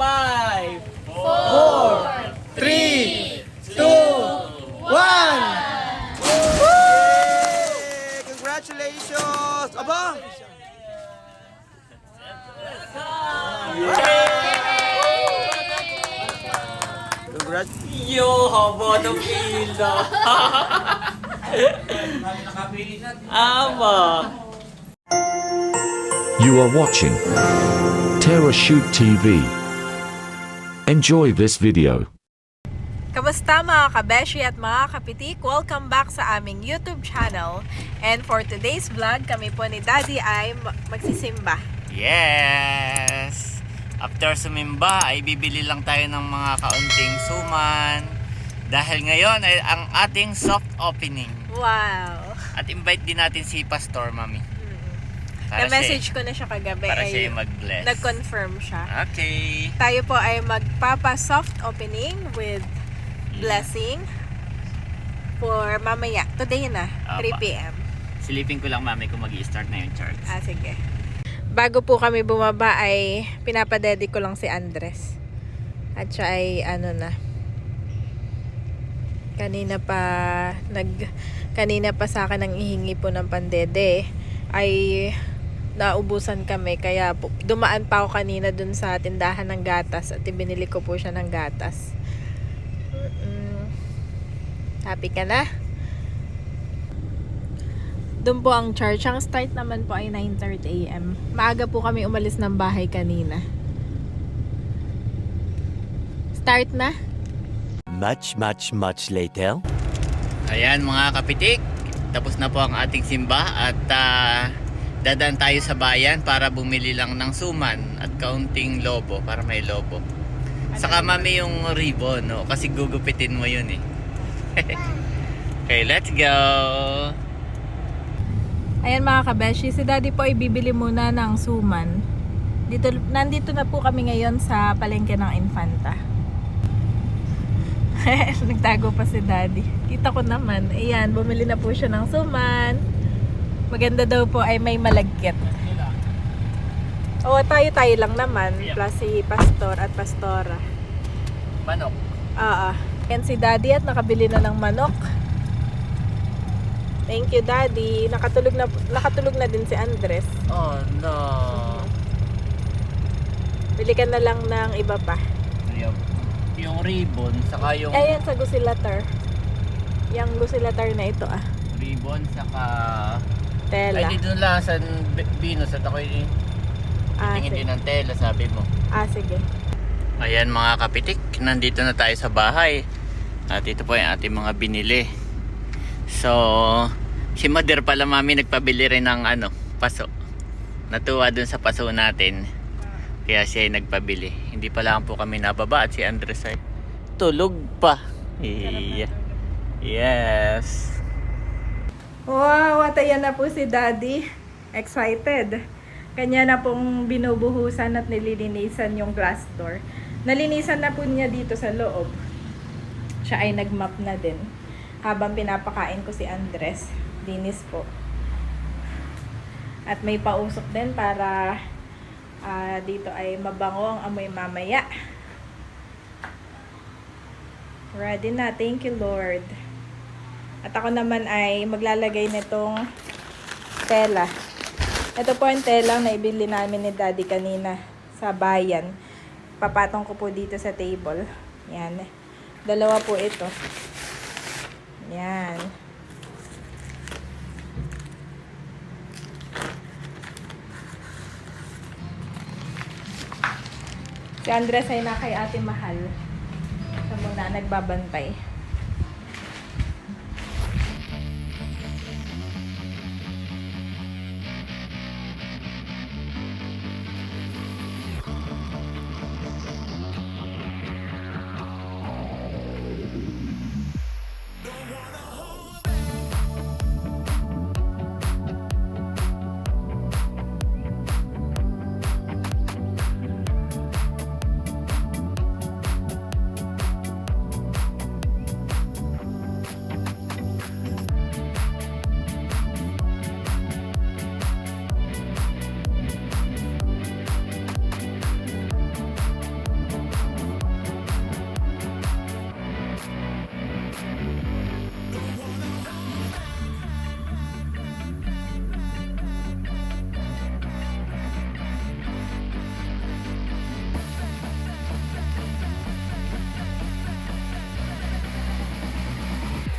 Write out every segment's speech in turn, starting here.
5, 4, 3, 2, 1! Congratulations! Aba! Congrats! Yo, haba ng pila. Ama. You are watching Terra Shoot TV. Enjoy this video. Kamusta mga kabeshi at mga kapitik? Welcome back sa aming YouTube channel. And for today's vlog, kami po ni Daddy ay magsisimba. Yes! After sumimba ay bibili lang tayo ng mga kaunting suman. Dahil ngayon ay ang ating soft opening. Wow! At invite din natin si Pastor, Mami. Para Na-message ko na siya kagabi. Para ay siya mag-bless. nag-confirm siya. Okay. Tayo po ay magpapa-soft opening with blessing for mamaya. Today na, 3 p.m. Silipin ko lang, Mami, kung mag-i-start na yung church. Sige. Bago po kami bumaba ay pinapadedi ko lang si Andres. At siya ay kanina pa sa akin ang ihingi po ng pandede ay naubusan kami kaya dumaan pa ako kanina dun sa tindahan ng gatas at ibinili ko po siya ng gatas. Happy ka na? Doon po ang church. Ang start naman po ay 9:30 a.m. Maaga po kami umalis ng bahay kanina. Start na? Much later. Ayan mga kapitik, tapos na po ang ating simba at dadaan tayo sa bayan para bumili lang ng suman at kaunting lobo para may lobo. Saka Mami yung ribbon, no? Kasi gugupitin mo yun eh. Okay, let's go! Ayan mga kabeshi, si Daddy po ay bibili muna ng suman. Nandito na po kami ngayon sa palengke ng Infanta. Nagtago pa si Daddy. Kita ko naman. Ayan, bumili na po siya ng suman. Maganda daw po ay may malagkit. O, tayo lang naman. Plus si Pastor at Pastora. Manok. Yan si Daddy at nakabili na ng manok. Thank you, Daddy. Nakatulog na din si Andres. Oh no. Bili ka na lang ng iba pa. Yung ribbon, saka yung Ayan sa Gusilatar. Yung Gusilatar na ito ribbon, saka tela. ay dito lang sa Venus at ako'y tingin din ng tela, sabi mo. Sige. Ayan mga kapitik, nandito na tayo sa bahay. At ito po yung ating mga binili. So, si Mother pala Mami nagpabili rin ng paso. Natuwa dun sa paso natin. Kaya siya ay nagpabili. Hindi pa lang po kami nababa at si Andres ay tulog pa. Yeah. Yes. Wow, at ayan na po si Daddy. Excited. Kanya na pong binubuhusan at nililinisan yung glass door. Nalinisan na po niya dito sa loob. Siya ay nagmap na din. Habang pinapakain ko si Andres, linis po. At may pausok din para dito ay mabango ang amoy mamaya. Ready na. Thank you, Lord. At ako naman ay maglalagay nitong tela. Ito po yung tela na ibili namin ni Daddy kanina sa bayan. Papatong ko po dito sa table. Yan. Dalawa po ito. Yan. Si Andres ay na kay Ate Mahal. Siya muna nagbabantay.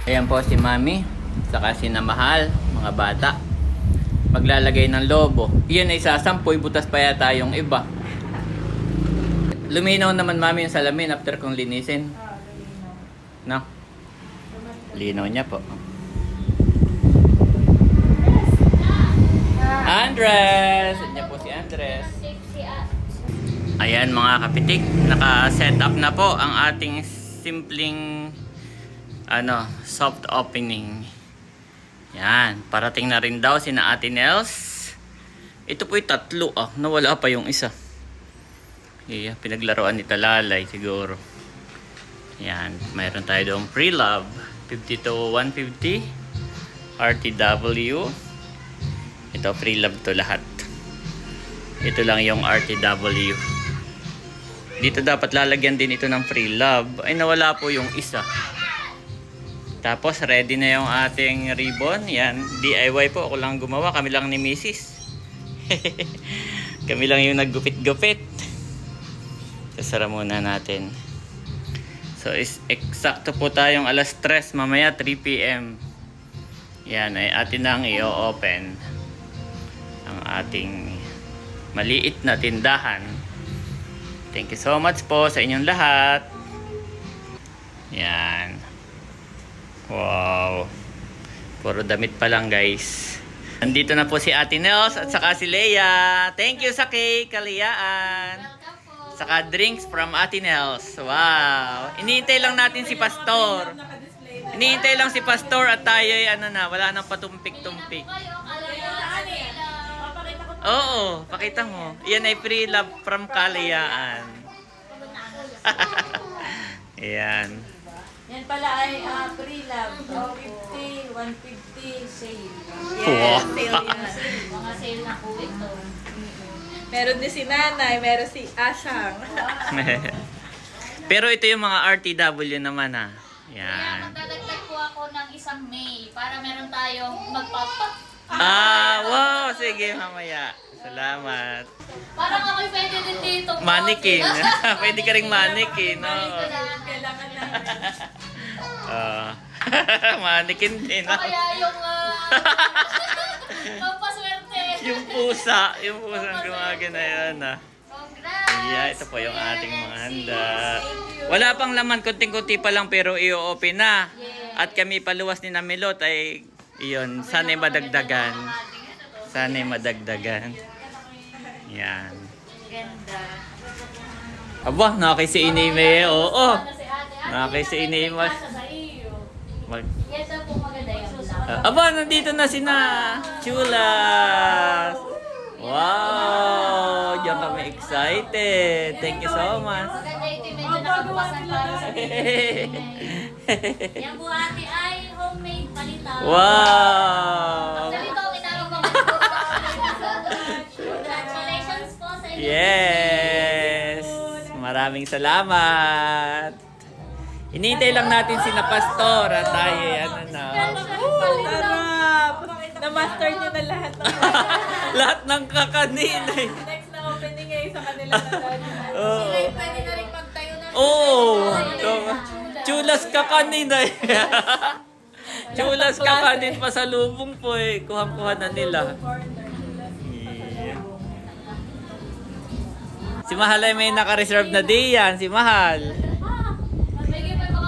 Ayan po si Mami, saka si Namahal, mga bata. Maglalagay ng lobo. Iyan ay sasampoy, butas pa yata yung iba. Luminaw naman Mami yung salamin after kong linisin. No? Linaw niya po. Andres! Yan po si Andres. Ayan mga kapitik, naka-set up na po ang ating simpleng soft opening. Yan, parating na rin daw sina Ate Nels. Ito po yung tatlo nawala pa yung isa. Yeah, pinaglaruan ni Talalay siguro. Yan, mayroon tayo doong pre-love 50 to 150 RTW. Ito pre-love to lahat. Ito lang yung RTW. Dito dapat lalagyan din ito ng pre-love. Ay nawala po yung isa. Tapos ready na yung ating ribbon. Yan, DIY po. Ako lang gumawa. Kami lang ni Mrs. Kami lang yung naggupit-gupit. Sasara muna natin. So eksakto po tayong alas 3 mamaya 3 PM. Yan ay atin nang i-open ang ating maliit na tindahan. Thank you so much po sa inyong lahat. Yan. Wow. Puro damit pa lang guys. Nandito na po si Ate Nels at saka si Leia. Thank you sa cake, kaliyaan. Saka drinks from Ate Nels. Wow. Iniintay lang natin si Pastor. Iniintay lang si Pastor at tayo ay wala nang patumpik-tumpik. Oo, pakita mo. Yan ay free love from Kalayaan. Yan. Yan pala ay pre-love. 50, 150 sale. Wow. Mga sale na po ito. Meron din si Nanay, meron si Asang. Pero ito yung mga RTW naman Kaya Yan. magdadagdag po ako ng isang May para meron tayong magpapa. Wow. Sige, mamaya. Salamat. Parang ako'y pwede din dito. Mannequin. Pwede ka ring mannequin. No? Kailangan na. Mannequin din. O kaya yung pampaswerte. Yung pusa. Yung pusang gumagana yun. Congrats! Yeah, ito po yung ating mga handa. Wala pang laman. Kunting-kunti pa lang pero i-open na. At kami paluwas ni Namilot ay iyon. Sana'y madagdagan. Sana'y madagdagan. Yan. Ganda. Aba, nakakisi inime. Oo. Si ate. Nakakisi inime. Sa iyo. Mag Yes, po maganda yung Aba, nandito na sina Chulas. Wow! Diyan kami excited. Thank you so much. Maganda ito medyo nakabukasan para sa Yan po ate ay homemade palitaw. Wow! Actually ito, kinakabakan ko. Congratulations po sa inyo. Yes! Maraming salamat. Hinihintay lang natin si na Pastor at tayo na. Sarap! Na-master nyo na lahat ng Lahat ng kakanin. next na opening ay sa kanila na dali. Oo. Pwede na rin magtayo ng Chulas kakanin ay. Chulas kakanin pa sa lubong po Kuhang-kuha na nila. Yeah. Si Mahal ay may naka-reserve na day yan. Si Mahal.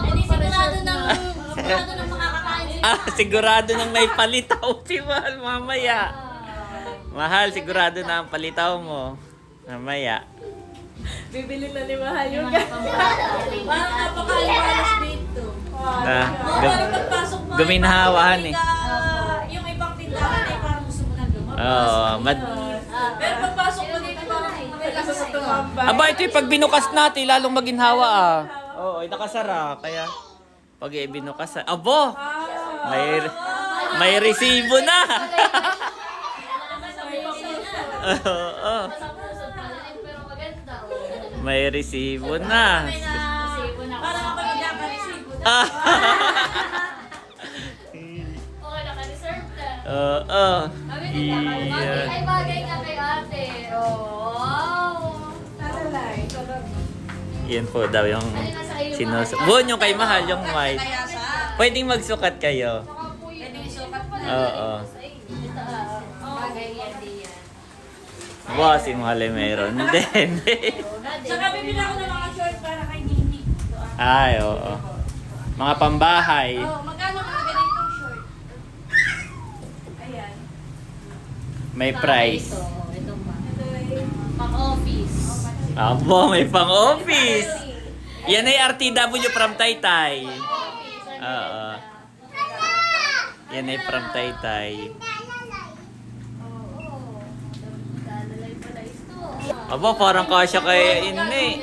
Hindi sigurado ng makakakain sila. Sigurado nang may palitaw si Mahal mamaya. Mahal, sigurado na ang palitaw mo. Mamaya. Bibili na ni Mahal yung Parang napaka-alas dito. Parang pagpasok mo. Guminhawahan Yung ibang tindahan ay parang gusto mo nang lumabas. Oo. Pero pagpasok mo dito parang may lasa sa iyo. Aba, ito yung pag binukas natin, lalong maginhawa Oo, nakasara. Kaya pag binukas, abo! May resibo na! Oo. Pero maganda. May resibo na. Parang ako nagkaka-resibo na. Okay, naka-reserve na. Oo. Bagay ay bagay nga kay ate. Wow! Yan po daw yung sinus. Buon yung kay Mahal, yung white. Kaya sa Pwedeng magsukat kayo. Pwede isukat na. Oo. Ito bagay yan din yan. Wow, si Mahal meron. Hindi, hindi. Saka bibili ako ng mga short para kay Nini. Ay, oo. Mga pambahay. Magkano mga ganitong short? Ayan. May price. Ito pa. Pang-office. Abo, may pang-office. Yan ay RTW from Taytay. Oo. Yan ay from Taytay. Aba, parang kasya kay Inne.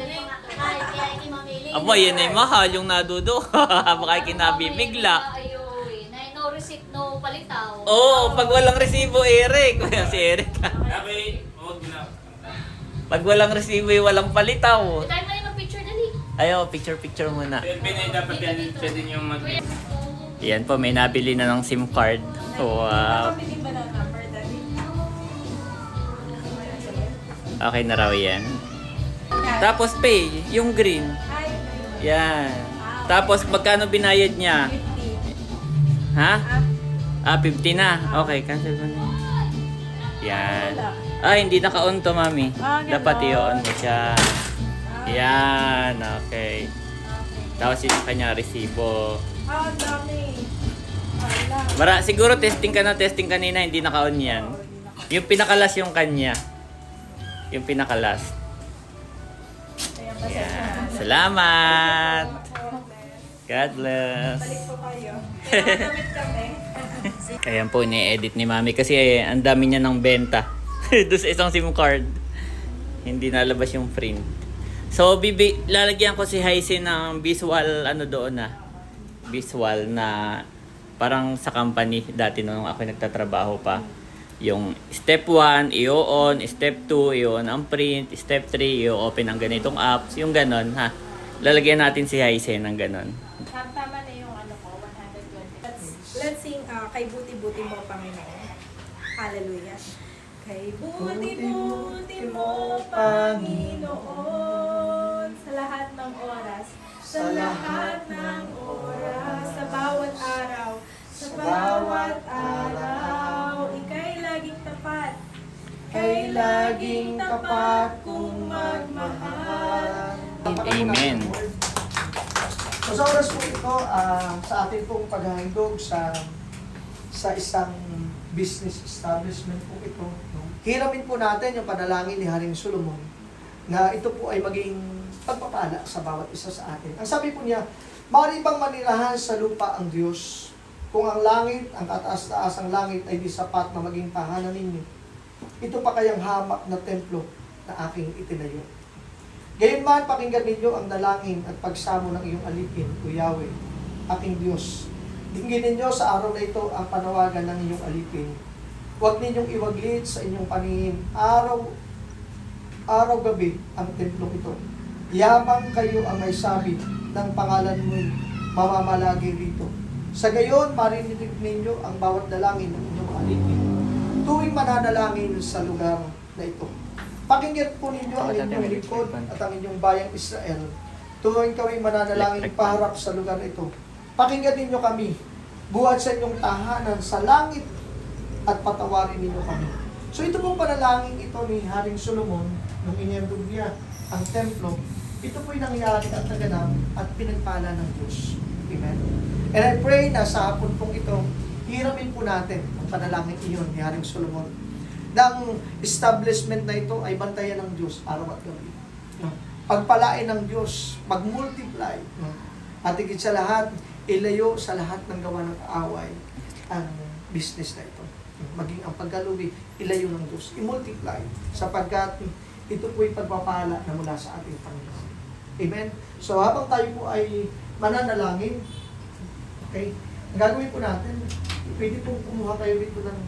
Aba, yan ay mahal yung nadudo. Baka kinabibigla. No receipt, no palitaw. Oo, pag walang resibo, Eric. Si Eric. Pag walang resibo, walang palitaw. Tayo na yung mag-picture dali. Ayo, picture muna. Dapat yan, pwede nyo mag... Yan po, may nabili na ng SIM card. Wow. Nakabili ba ng number, Daddy? Okay na raw yan. Tapos pay, yung green. Ay, Yan. Tapos magkano binayad niya? 50. Ha? 50 na. Okay, cancel mo na. Yan. Hindi naka-on to, mami. Ganon. Dapat i-on mo siya. Yan, okay. Tapos yun yung kanya resibo. Ang dami. Wala. Siguro testing kanina, hindi naka-on yan. Yung pinakalas yung kanya. Yung pinakalas. Yan. Salamat! God bless! Balik po kayo. Kaya damit kami. Ayan po, ni-edit ni Mami kasi ang dami niya ng benta. Doon sa isang SIM card. Hindi nalabas yung print. So, lalagyan ko si Hyacin ng visual, visual na parang sa company dati nung ako nagtatrabaho pa. Yung step 1, i-on, step 2, i-on ang print, step 3, i-open ang ganitong apps, yung ganon ha. Lalagyan natin si Hyacin ng ganon. Tama na yung ano ko, 120. Let's sing kay buti-buti mo, Panginoon. Hallelujah. Kay buti-buti mo, Panginoon, sa lahat ng oras, sa lahat ng oras, sa bawat araw, sa bawat araw, ika'y laging tapat, kay laging tapat kung magmahal. Amen. So sa oras po ito, sa ating pong paghahandog sa isang business establishment po ito, no? Hiramin po natin yung panalangin ni Haring Solomon na ito po ay maging pagpapala sa bawat isa sa atin. Ang sabi po niya, maaari bang manirahan sa lupa ang Diyos kung ang langit, ang kataas-taas ang langit ay di sapat na maging tahanan ninyo? Ito pa kayang hamak na templo na aking itinayo. Gayunman, pakinggan ninyo ang dalangin at pagsamo ng iyong alipin, O Yahweh, aking Diyos. Dinggin ninyo sa araw na ito ang panawagan ng iyong alipin. Huwag ninyong iwaglit sa inyong paningin araw-gabi ang templong ito. Yamang kayo ang may sabi ng pangalan mo'y mamamalagi rito. Sa gayon, marinig ninyo ang bawat dalangin ng inyong alipin tuwing mananalangin sa lugar na ito. Pakinggan po ninyo ang inyong lingkod at ang inyong bayang Israel tuwing kami mananalangin paharap sa lugar na ito. Pakinggan ninyo kami, buhat sa inyong tahanan sa langit at patawarin ninyo kami. So ito pong panalangin ito ni Haring Solomon nung iniyandog niya ang templo. Ito po'y nangyari at naganap at pinagpala ng Diyos. Amen? And I pray na sa hapon pong ito, hiramin po natin ang panalangin iyon ni Haring Solomon. Ang establishment na ito ay bantayan ng Diyos araw at gabi. Pagpalain ng Diyos, mag-multiply. At higit sa lahat, ilayo sa lahat ng gawa ng kaaway ang business na ito. Maging ang pagkaluwi, ilayo ng Diyos. I-multiply sapagkat ito po'y pagpapala na mula sa ating Panginoon. Amen? So habang tayo po ay mananalangin, okay, ang gagawin po natin, pwede po kumuha kayo dito ng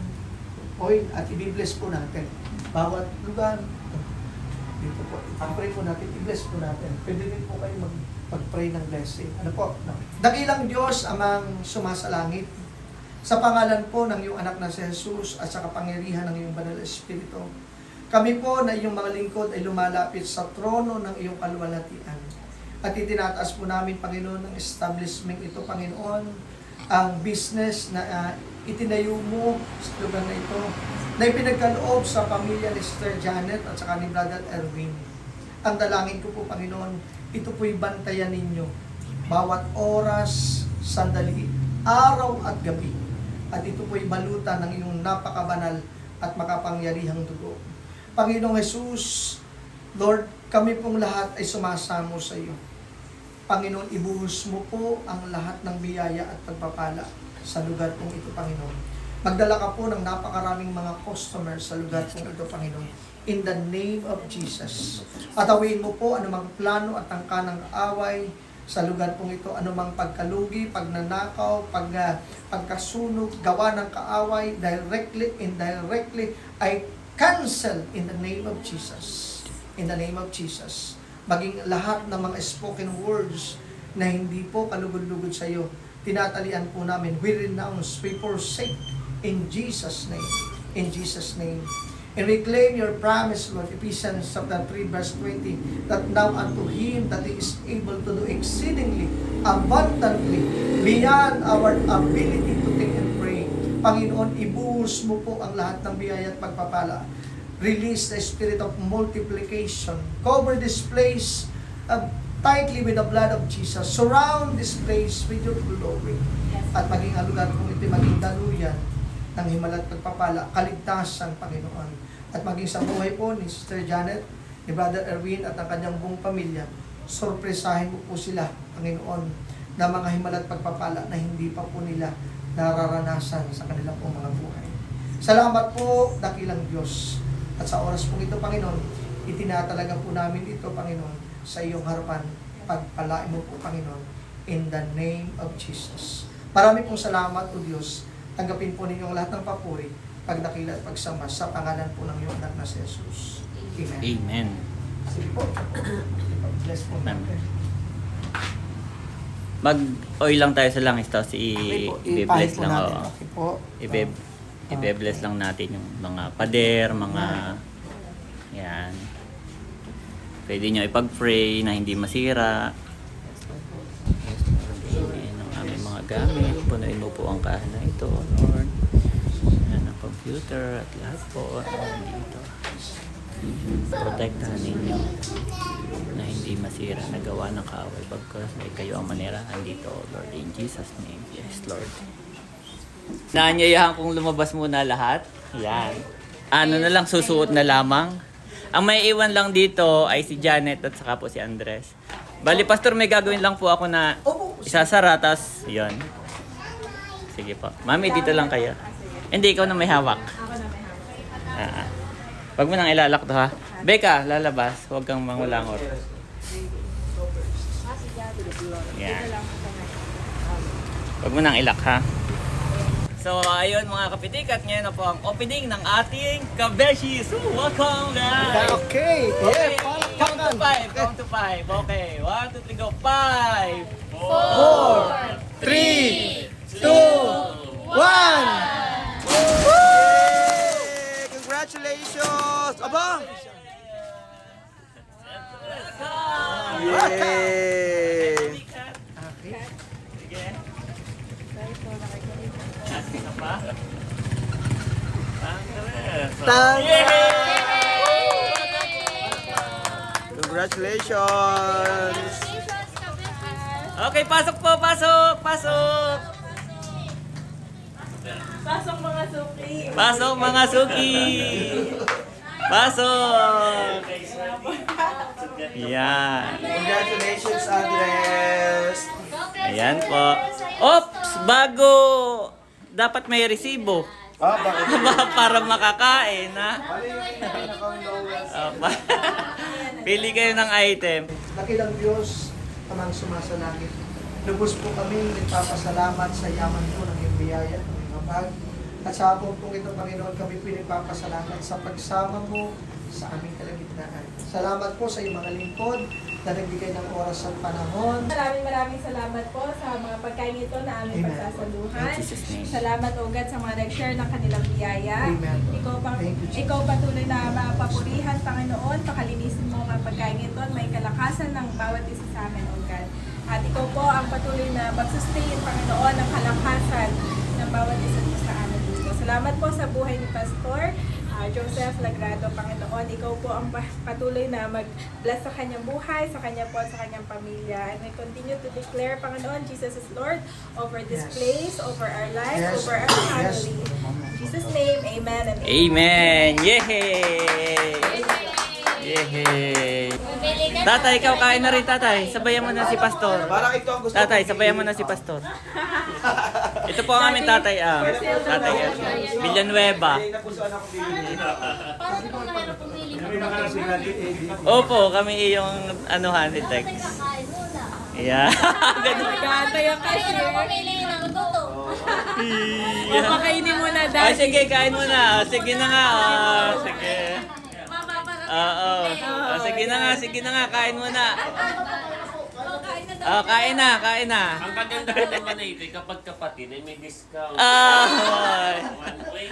oil at i-bless po natin. Bawat lugar, dito po, pag-pray po natin, i-bless po natin. Pwede din po kayo mag-pray ng blessing. Ano po? No. Dakilang Diyos amang sumasalangit, sa pangalan po ng iyong anak na si Jesus at sa kapangyarihan ng iyong banal na Espiritu, kami po na iyong mga lingkod ay lumalapit sa trono ng iyong kaluwalhatian. At itinataas po namin, Panginoon, ng establishment ito, Panginoon, ang business na itinayo mo sa lugar na ito, na ipinagkaloob sa pamilya ni Sister Janet at saka ni Brother Erwin. Ang dalangin ko po, Panginoon, ito po'y bantayan ninyo. Bawat oras, sandali, araw at gabi. At ito po'y balutan ng iyong napakabanal at makapangyarihang dugo. Panginoong Jesus, Lord, kami pong lahat ay sumasamo sa iyo. Panginoon, ibuhos mo po ang lahat ng biyaya at pagpapala sa lugar pong ito, Panginoon. Magdala ka po ng napakaraming mga customers sa lugar pong ito, Panginoon. In the name of Jesus. Atawin mo po anumang plano at tangka ng away sa lugar pong ito, anumang pagkalugi, pagnanakaw, pagkasunog, gawa ng kaaway, directly, indirectly, ay cancel in the name of Jesus. In the name of Jesus. Maging lahat ng mga spoken words na hindi po kalugod-lugod sa iyo, tinatalian po namin. We renounce, we forsake in Jesus' name. In Jesus' name. And we claim your promise, Lord, Ephesians chapter 3, verse 20, that now unto him that he is able to do exceedingly, abundantly, beyond our ability to think and pray. Panginoon, ibuhos mo po ang lahat ng biyaya at pagpapala. Release the spirit of multiplication. Cover this place tightly with the blood of Jesus. Surround this place with your glory. At maging ang lugar kung ito maging daluyan ng himala at pagpapala, kaligtasan, Panginoon. At maging sa buhay po ni Sister Janet, ni Brother Erwin at ang kanyang buong pamilya, sorpresahin mo po sila, Panginoon, na mga himala at pagpapala na hindi pa po nila nararanasan sa kanilang pong mga buhay. Salamat po, dakilang Diyos. At sa oras po ito, Panginoon, itinatalaga po namin ito, Panginoon, sa iyong harapan. Pagpalain mo po, Panginoon, in the name of Jesus. Marami pong salamat, O Diyos. Tanggapin po ninyong lahat ng papuri, pagdakila at pagsama sa pangalan po ng iyong anak na si Jesus. Amen. Amen. Sige po. Bless po natin. Mag-oil lang tayo sa langis, tapos Okay po. i-bless Ipahid po lang. natin. Oo. Okay po. I-bless lang natin yung mga pader, mga yan. Pwede nyo ipag-pray na hindi masira. Yan ang aming mga gamit. Punuin mo po ang kahan na ito, Lord. Yan ang computer at lahat po dito. Protektahan ninyo na hindi masira na gawa ng kaaway pagkas ay kayo ang manirahan dito, Lord. In Jesus' name. Yes, Lord. Naanyayahan kong lumabas muna lahat. Yan. Ano na lang, susuot na lamang. Ang may iwan lang dito ay si Janet at saka po si Andres. Bali, Pastor, may gagawin lang po ako na isasara, tas yun. Sige po. Mami, dito lang kayo. Hindi, ikaw na may hawak. Ako na may hawak. Wag mo nang ilalak to, ha. Beka, lalabas. Huwag kang mangulangot. Yan. Wag mo nang ilak, ha. So, ayun mga kapitik, at ngayon na po ang opening ng ating Kabeshi. So, welcome guys! Okay. Okay, Yeah, count to 5. Count to 5. Okay, 1, 2, 3, go. 5, 4, 3, 2, 1. Congratulations! Aba! Yay! Yay! Sige. Isa pa. Andres. Congratulations! Okay, pasok po, pasok, pasok. Pasok mga suki. Pasok mga suki. Pasok. Yan. Congratulations, Andres! Ayan po. Ops, bago. Dapat may resibo. Ah, bakit? Para makakain, ha? Ano yung pinakang lowest? Pili kayo ng item. Dakilang Diyos, amang sumasalangit. Lubos po kami, nagpapasalamat sa yaman po ng iyong biyaya, ng iyong habag. At sa hapon po ito, Panginoon, kami pinagpapasalamat sa pagsama mo sa aming kalagitnaan. Salamat po sa iyong mga lingkod na nagbigay ng oras at panahon. Maraming salamat po sa mga pagkain ito na aming Amen. pagsasaluhan. In Jesus' name. Salamat o God sa mga nag-share ng kanilang biyaya. Amen. Ikaw Thank you, Jesus. patuloy na mapapurihan, Panginoon. Pakalinisin mo ang mga pagkain ito at may kalakasan ng bawat isa sa amin, o God. At ikaw po ang patuloy na mag-sustain, Panginoon, ng kalakasan ng bawat isa sa amin dito. Salamat po sa buhay ni Pastor Joseph Lagrado, Panginoon. Ikaw po ang patuloy na mag-bless sa kanyang buhay, sa kanya po at sa kanyang pamilya. And we continue to declare, Panginoon, Jesus is Lord over this Yes. place, over our lives, Yes. over our Yes. family. In Jesus' name, amen and amen. Amen! Yehey! Yehey! Bumili ka na. Tatay, ikaw kain na rin, tatay. Sabayan mo na si Pastor. Parang ito ang gusto Tatay, ko. sabayan mo na si Pastor. Ito po ang aming tatay. Tatay Villanueva. Ay, napusuan ako bibili. Parang kung mayroon pumili ka na. Opo, kami iyong anuhan ni Tex. Kakain muna. Yeah. Ganun. Gata yung Mayroon pumili ng luto. Pakainin mo na, Ay, sige, kain mo na. Sige na nga. Sige. Oo. Sige na nga, kain mo na. Kain na. Ang kagandahan naman na ito, kapag kapatid ay may discount. Ay. One way.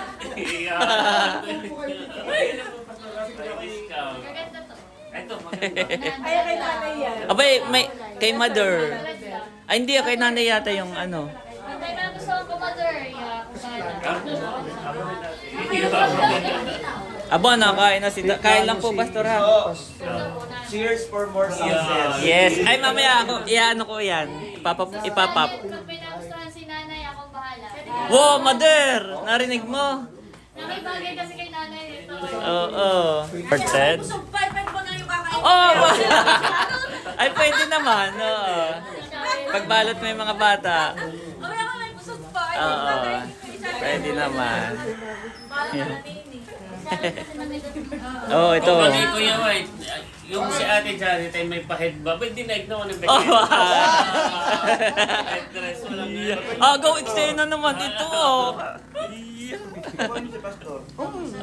Discount. Maganda to. Ito, maganda. Ay, kay nanay yan. Abay, may, kay mother. Ay, hindi, kay nanay yata yung ano. Antay mo na gusto ko, mother. Abo, kain na si kain lang po, Pastor ha. Cheers for more success. Yes. Ay, mamaya ako, iano ko yan. Ipapap. Kung may nagustuhan si nanay, akong bahala. Wow, mother! Narinig mo? Nakibagay kasi kay nanay ito. Oo. Ported? Oh! Ay, pwede naman. Oo. Pagbalot mo yung mga bata. Oo. Pwede naman. Oh, ito. Bagay ko yan, White. Yung si Ate Janet ay may pa-head ba? Ba't dinaig na ako ng Oh, wow. headdress? Walang meron. Go eksena naman ito. Oh.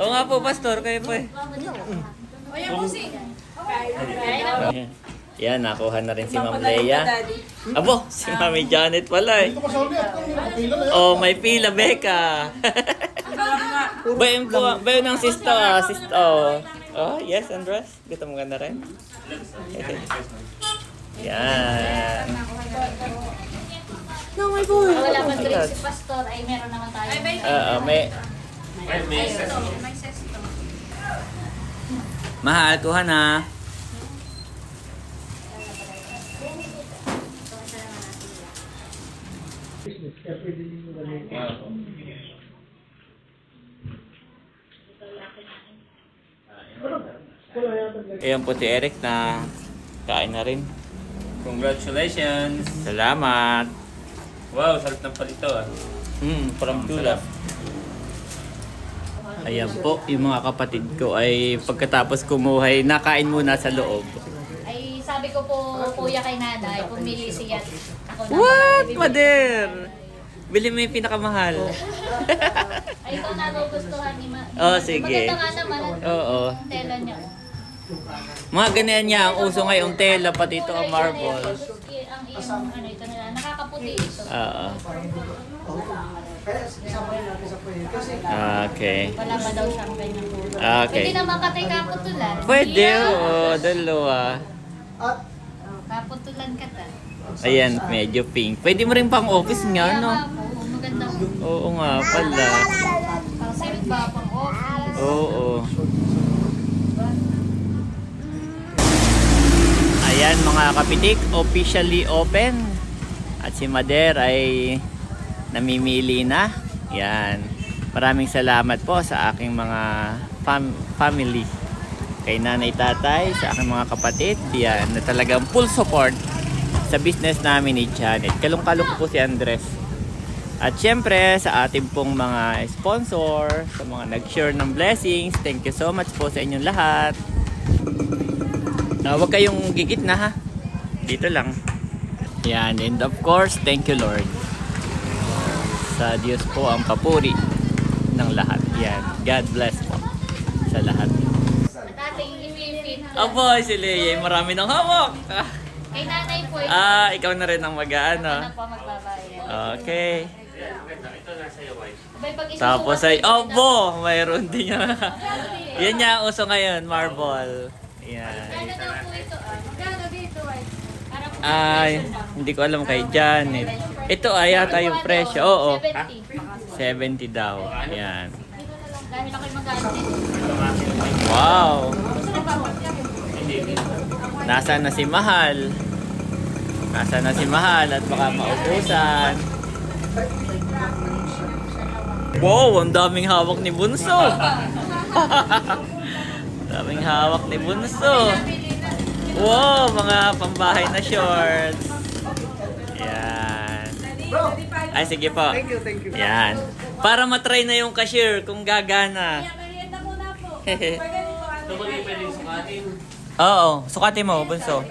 Oo nga po, Pastor. Kayo po eh. Yan, nakuha na rin si Ma'am Leia. Abo, si Mami Janet pala eh. Oh, may pila, Becca. Bayan po, bayan ng sister. Oh, yes, Andres. Gusto mo ganda rin? Yan. Wala pa drink si Pastor, ay meron naman tayo. May... Ay, may isa. Mahal, kuha na. Ayan po si Eric na kain na rin. Congratulations! Salamat. Wow, sarap ng palito ah. From Tula. Ayan po, yung mga kapatid ko ay pagkatapos kumuhay, nakain muna sa loob. Ay sabi ko po, kuya kay nanay, pumili siya. Ako na. What, mother? Bili mo yung pinakamahal. Ay ito nagugustuhan ni Ma. Oh, sige. Maganda nga naman ang Oo. tela niya. Mga ganyan niya, ang uso ngayong tela, pati ito ang marble. Ang iyong ano ito nila, nakakaputi ito. Oo. Kaya isama rin natin sa prayer. Kasi Okay. Wala pa daw siyang ganyan. Okay. Pwede naman katay kaputulan. Pwede, Yeah. oo. Dalawa. at Kaputulan ka ta. Ayan, medyo pink. Pwede mo rin pang office nga, no? Oo, maganda. Oo nga pala. Pang silk ba, pang office. Oo. Ayan mga kapitik, officially open. At si Mader ay namimili na. Yan. Maraming salamat po sa aking mga family. Kay nanay, tatay, sa aking mga kapatid. Yan, na talagang full support sa business namin ni Janet. Kalong-kalong po si Andres. At syempre, sa ating pong mga sponsor, sa mga nag-share ng blessings, thank you so much po sa inyong lahat. Huwag kayong gigit na ha. Dito lang. Yan, and of course, thank you Lord. Sa Diyos po ang papuri ng lahat. Yan, God bless po sa lahat. At Ate ating i-fit. Abo, si Leia, marami ng hawak. Kay nanay po, ito Ikaw na rin ang mag-ano. na po magbabayad. Okay. Ito nasa iyo, wife. Abay, pag isusukat Tapos ay, ko na- obo, mayroon din yan. Yan niya, uso ngayon, marble. Yan. Magkano daw po ito? Magkano dito, ay? Para po Ay, hindi ko alam kay Janet. Ito ay yata yung presyo. Oo, 70. 70 daw. Yan. Dahil ako'y mag-aasin. Wow! Nasaan na si Mahal? Nasaan na si Mahal at baka maubusan. Wow, ang daming hawak ni Bunso. Daming hawak ni Bunso. Wow, mga pambahay na shorts. Yan. Ay, sige po. Thank you, thank you. Yan. Para matry na yung cashier kung gagana. Ito ba yung pwedeng sukatin? Oo, sukatin mo, Bunso.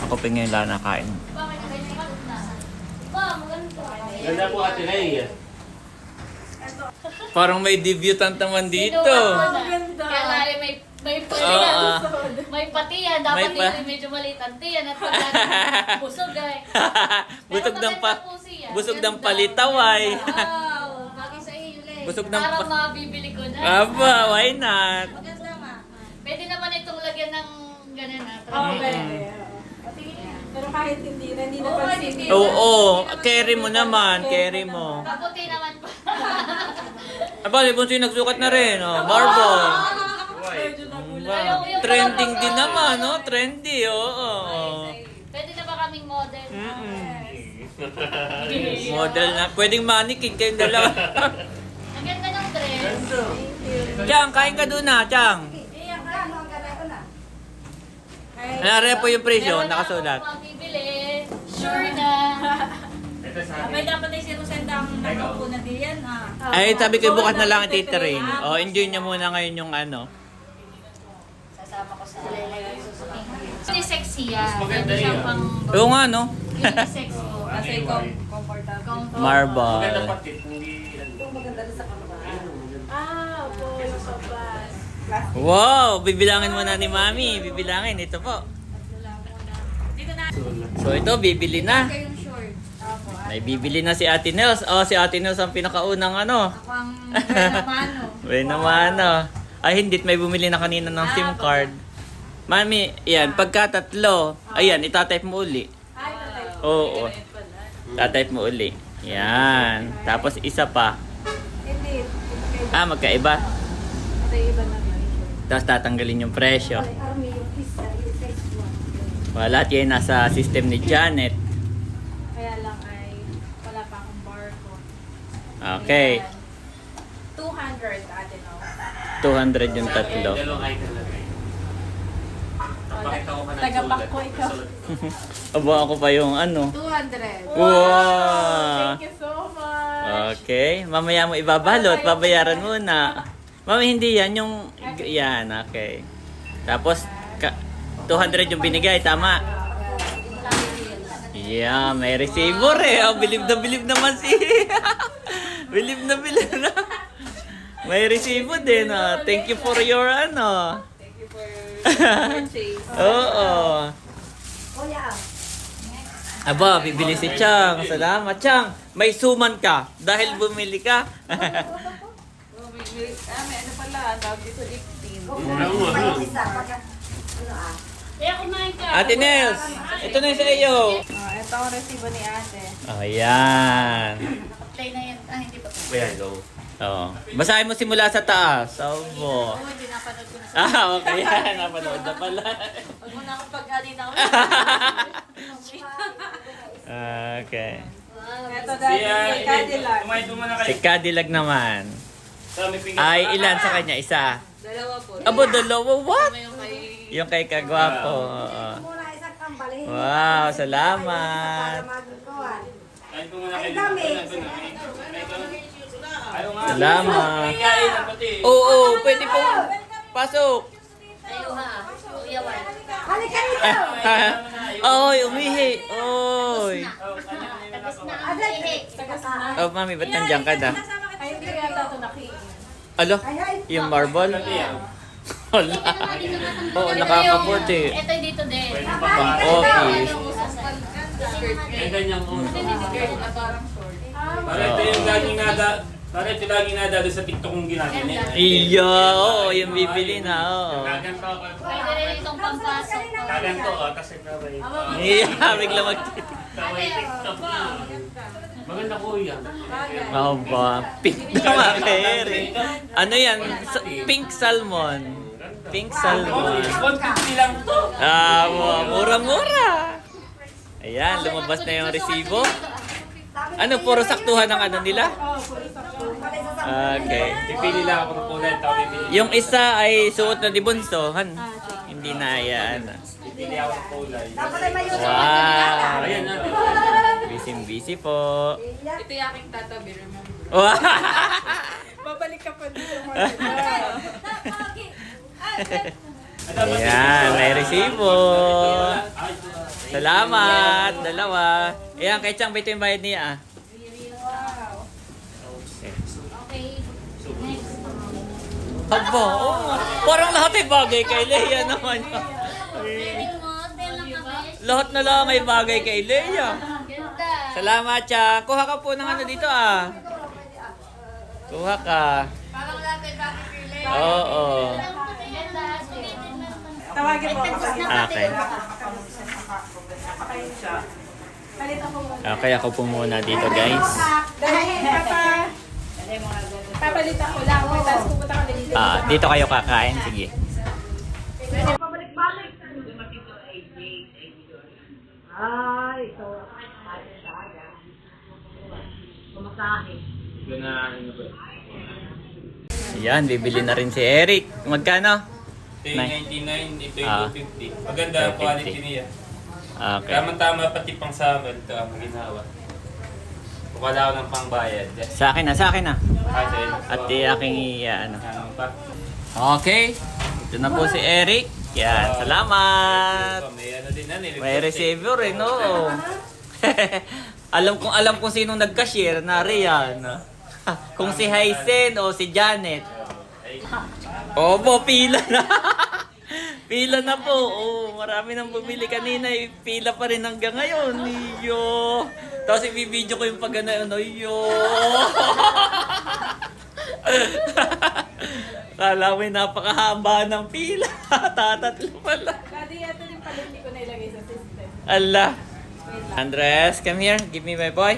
Ako pa ngayon lang nakain. Ganda po Ate Leia. Parang may debutant naman dito. Kaya lari may patiyan. Oo. May patiyan. Dapat May pa- dito medyo maliit ang tiyan. At pag busog ay. busog Pero ng maganda po siya. busog ng Ganda. palitaway. Wow. Bagay sa iyo, Lay. Busog ng Para pa- mabibili ko na. Aba, why not? Maganda ma. Pwede naman itong lagyan ng ganun na. Pero kahit hindi na pansin. Oo, carry mo naman, carry mo. Kaputi naman pa. Aba, si Bunso yung nagsukat na rin, oh, marble. Ayaw, yung Trending pala- din naman, no? Trendy, oo. Pwede na ba kaming model? Model na. Pwedeng mannequin kayong dalawa. Ang ganda ng dress. Chang, kain ka doon na, Chang. Nare po yung presyo, nakasulat. Kung mabibili, sure na. Abay, dapat ay sinusenda ang nakapunan diyan. Ay, sabi ko bukas na lang titirain. Oh, enjoy niya muna ngayon yung ano. Sasama ko sa Hindi sexy yan. maganda Pwede siyang yan. pang Oo nga, no? unisex po. Kasi comfortable. Comfort. Marble. Maganda patit, hindi... opo, yung sopas. Wow, bibilangin muna ni Mami. Bibilangin, ito po. Dito na. So ito, bibili na. Yung short. May bibili na si Ate Nels. Oh, si Ate Nels ang pinakaunang ano. Ako ang mano. Bueno mano. Ay, hindi. May bumili na kanina ng SIM card. Mami, yan. Pagka tatlo, ayan, itatype mo uli. Oo. Tatype mo uli. Yan. Tapos isa pa. Hindi. Magkaiba. Ito yung iba na rin. Tapos tatanggalin yung presyo. Wala, yan nasa system ni Janet. Kaya lang ay wala pa akong barcode. Okay. 200 ate no. 200 yung tatlo. Dalawang item na kayo. Napakita ko ka ng Tagapak ko sulat. ikaw. Sulat. Aba, ako pa yung ano. 200. Wow! Thank you so much. Okay. Mamaya mo ibabalot. Babayaran muna. Mami, hindi yan. Yung... Yan, okay. Tapos, 200 yung binigay. Tama. Yeah, may receiver eh. Oh, bilib naman si... bilib na. May receiver din. Oh. Thank you for your ano. Thank you for your purchase. Oo. Aba, bibili si Chang. Salamat, Chang. May suman ka dahil bumili ka. May ano pala, tawag dito lifting. Kaya kumain ka. Ate Nels, ito na yung sa iyo. Ito ang resibo ni ate. Ayan. Play na yan. Hindi pa. Ayan, go. Oo. Basahin mo simula sa taas. Opo. Hindi napanood ko na sa... Okay. Napanood na pala. Huwag mo na akong pag-alinaw. Okay. Ito dahil kay Cadillac. Kumain mo muna Si kayo. Cadillac naman. Sa may pinggan. Ay, ilan sa kanya? Isa. Dalawa po. Abo, dalawa. What? Yung kay... Yung kay Kagwapo. Oo. Wow, salamat. Kain po muna kayo. Ayaw nga. Salamat. Kain na pati. Oo, pwede po. Pasok. Ayaw ha. Kuya Juan. Oy, umihi. Oy. Tapos na ang hihi. Oh, mami, ba't nandiyan ka na? Ay, hindi ko yata ito nakiin. Alo, yung marble. Wala. Oo, nakaka-port eh. Ito yung dito din. Pang office. May ganyang Para ito yung laging nadado sa TikTok kong ginagawa. Iya, oo, yung bibili na, oo. Kaganto ako. Pwede rin itong pampasok. Kaganto, kasi sabay. Iya, bigla mag... Sabay TikTok. Maganda ko yan. Oo ba? Pink na makere. Ano yan? Pink salmon. Pink salmon. 150 lang to. Ah, mura-mura. Ayan, lumabas na yung resibo. Ano, puro saktuhan ng ano nila? Okay. Pipili lang ako ng kulay. Yung isa ay suot na di Bunso. Hindi na yan. Pipili ako ng kulay. Wow. Ayan natin. Busy po. Ito yung aking tatabi, remember? Wow. Babalik ka pa dito. Ayan, may resibo. Salamat. Dalawa. Ayan, kay Chang, ito yung bayad niya ah. Okay. Next. Aba, oh, parang lahat ay bagay kay Leia naman. Pwede mo, lang kami. Lahat na lang ay bagay kay Leia. Ganda. Salamat, Chang. Kuha ka po ng ano dito ah. Kuha ka. Parang natin bakit pili. Oo. Ganda. Tawagin mo ako. Okay. Okay, ako po muna dito, guys. Dahil papalitan ko lang. Tapos pupunta ko dito. Dito kayo kakain. Sige. Ayan, bibili na rin si Eric. Magkano? Ito yung 99, ito yung Ah. 250. Maganda ang 250. quality niya. Okay. Tama-tama pati pang summer ito ang ginawa. Wala ako ng pangbayad. Just Sa akin na, sa akin na. kasi. At di aking ano. Ano pa? Okay. Ito na po si Eric. Yan, salamat. May ano din na May receiver eh, no? alam kung sinong nag-cashier na riyan. Kung si Hysen o si Janet. Opo, pila na. Pila na po. Oh, marami nang bumili kanina. Pila pa rin hanggang ngayon. Iyo. Tapos i-video ko yung pag ano. Iyo. Kala mo napakahaba ng pila. Tatatlo pala. Daddy, ito yung pala hindi ko nailagay sa system. Allah. Andres, come here. Give me my boy.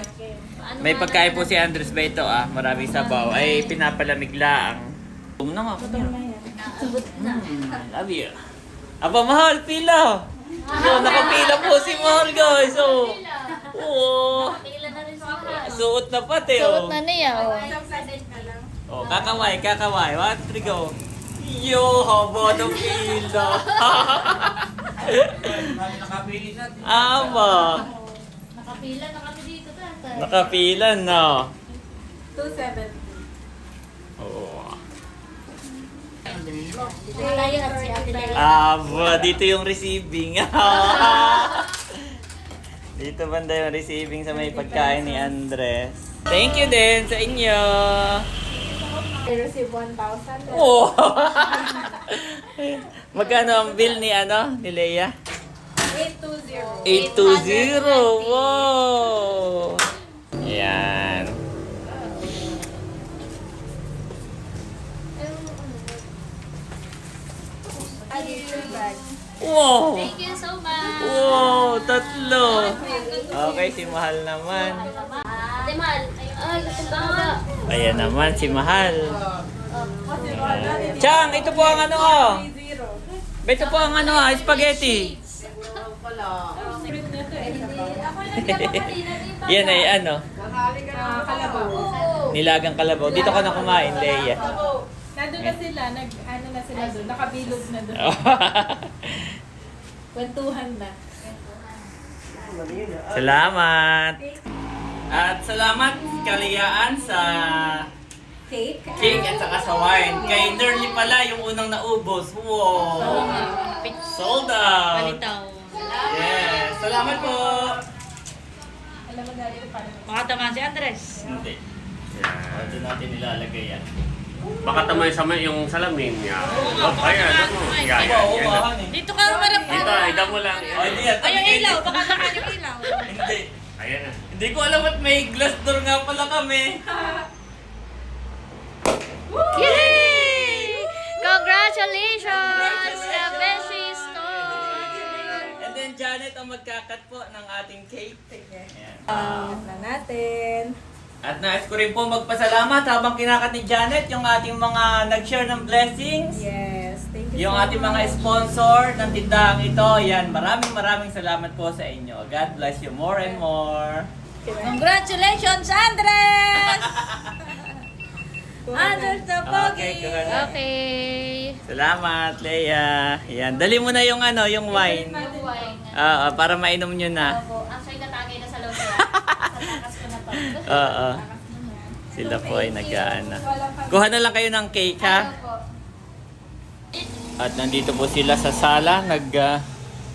May pagkain po si Andres ba ito ah. Maraming sabaw. Ay, pinapalamig lang. Na nga. Love you. Aba, mahal. Pila. So, nakapila po si mahal, guys. Oh. Oo. Pila na rin siya. Suot na pati, Suot oh. na niya, oh. Oh, kakaway. 1, 3, go. Yo, haba ng pila. Aba. Nakapila na kami dito, tatay. Nakapila na. 270. Oo. Tayo at si Ate Leia. Aba, dito yung receiving. Dito banda yung receiving sa may pagkain ni Andres. Thank you din sa inyo. I receive 1,000. Oh. Magkano ang bill ni ni Leia? 820. 820. Wow. Yan. Wow. Thank you so much. Wow, tatlo. Okay, si Mahal naman. Ate Mal. Ay, ito ba? Ayan naman, si Mahal. Chang, ito po ang ano oh. Ito po ang ano spaghetti. Yan ay ano, Kalabaw. nilagang kalabaw. Dito ka na kumain, Leia. Nandun na sila, ano na sila doon, nakabilog na doon. Kwentuhan na. Salamat. At salamat kaliyaan sa Cake. cake at saka sa wine. Kay Nerly pala yung unang naubos. Wow. Sold out. Yes. Salamat po. Alam mo dali pa rin. Makatamaan si Andres. Hindi. Yan. Doon natin nilalagay yan. Baka tamay yung salamin niya. Oh, ayan, ano? Yan, yan, yan. Dito ka marap ka. Dito, ida mo lang. Ay, yung ilaw. Baka naman yung ilaw. Hindi. Ayan na. Hindi ko alam at may glass door nga pala kami. Yay! Congratulations, Beshi Store! And then Janet ang magkakat po ng ating cake. Ayan. Na natin. At nais ko rin po magpasalamat habang kinakat ni Janet yung ating mga nag-share ng blessings. Yes, thank you Yung so ating mga much. sponsor ng tindahang ito. Yan, maraming salamat po sa inyo. God bless you more and more. Congratulations, Andres! Andres the Okay, Pogi! good. Okay. Salamat, Leia. Yan, dali mo na yung yung wine. Para mainom nyo na. Opo. Actually, natagay na sa loob niya. Sa takas ko na to. Oo. Sila po ay nag-aana. Kuha na lang kayo ng cake, ha? Opo. At nandito po sila sa sala,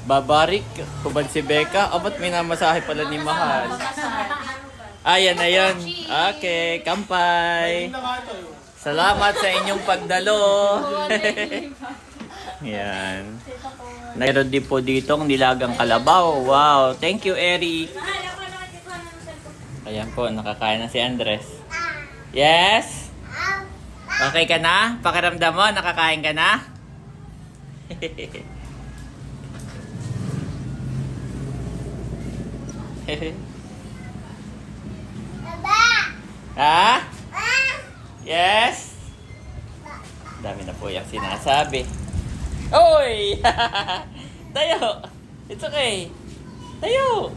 babarik. Hubad si Becca. O, ba't may namasahe pala ni Mahal? Ayan na yun. Okay, kampay. Salamat sa inyong pagdalo. Yan. Meron din po dito ang nilagang kalabaw. Wow, thank you, Eric. Ayan po, nakakain na si Andres. Yes? Okay ka na? Pakiramdam mo, nakakain ka na? Ha? Yes? Dami na po yung sinasabi. Oy! Tayo! It's okay. Tayo!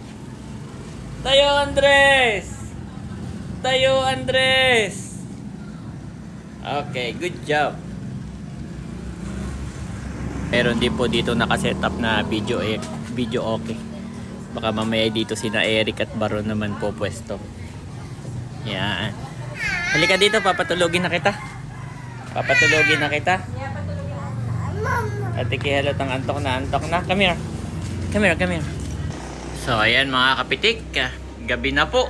Tayo, Andres! Tayo, Andres! Okay, good job. Meron din po dito nakasetup na video okay. Baka mamaya dito sina Eric at Baron naman po pwesto. Yan. Halika dito, papatulogin na kita. Papatulogin na kita. At ikihalot ang antok na. Come here. Come here, come here. So, ayan mga kapitik. Gabi na po.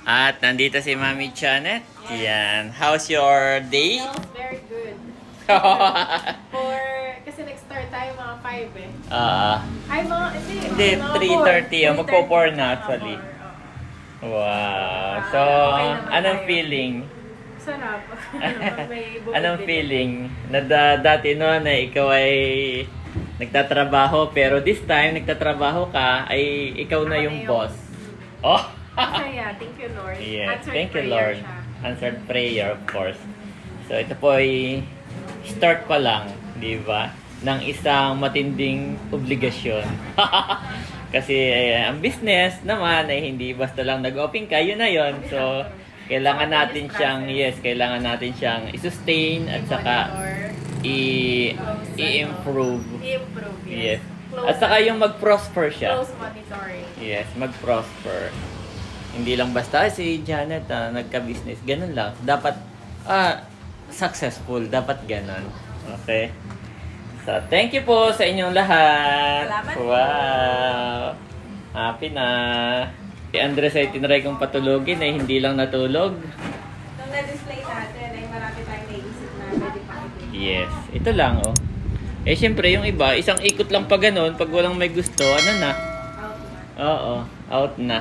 At nandito si Mami Janet. Yan. How's your day? Very good. Kasi nag-start tayo mga 5 eh. Ay, mga, Hindi, 3:30. Magpo-4 na actually. Wow. So, anong feeling? Sarap. Anong feeling? Dati no, na ikaw ay nagtatrabaho, pero this time nagtatrabaho ka, ay ikaw na yung boss. Oh! Masaya. Thank you, Lord. Yes, Answered thank you, prayer Lord. siya. Answered prayer, of course. So, ito po ay start pa lang, di ba? Ng isang matinding obligasyon. Kasi ang business naman ay hindi basta lang nag-open ka, yun na yun. So, kailangan natin siyang, kailangan natin siyang i-sustain at saka i-improve. I-improve, Yes. Close, At saka yung mag-prosper siya. close monitoring. Yes, mag-prosper. Hindi lang basta si Janet nagka-business. Ganun lang. Dapat successful. Dapat ganun. Okay? So, thank you po sa inyong lahat. Salamat po. Wow. Happy na. Si Andres ay tinry kong patulogin ay hindi lang natulog. Nung na-display natin, ay marami tayong naisip na pwede pakibigay. Yes. Ito lang, oh. Eh, syempre, yung iba, isang ikot lang pa ganun. Pag walang may gusto, ano na? Out na. Oo, out na.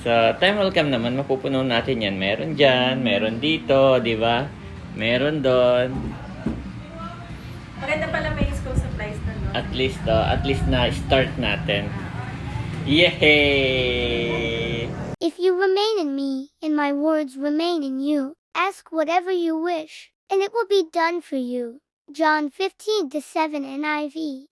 So, time will come naman, mapupuno natin yan. Meron dyan, meron dito, di ba? Meron doon. Maganda pala may school supplies na, no? At least na start natin. Yay! If you remain in me, and my words remain in you, ask whatever you wish, and it will be done for you. John 15:7 NIV.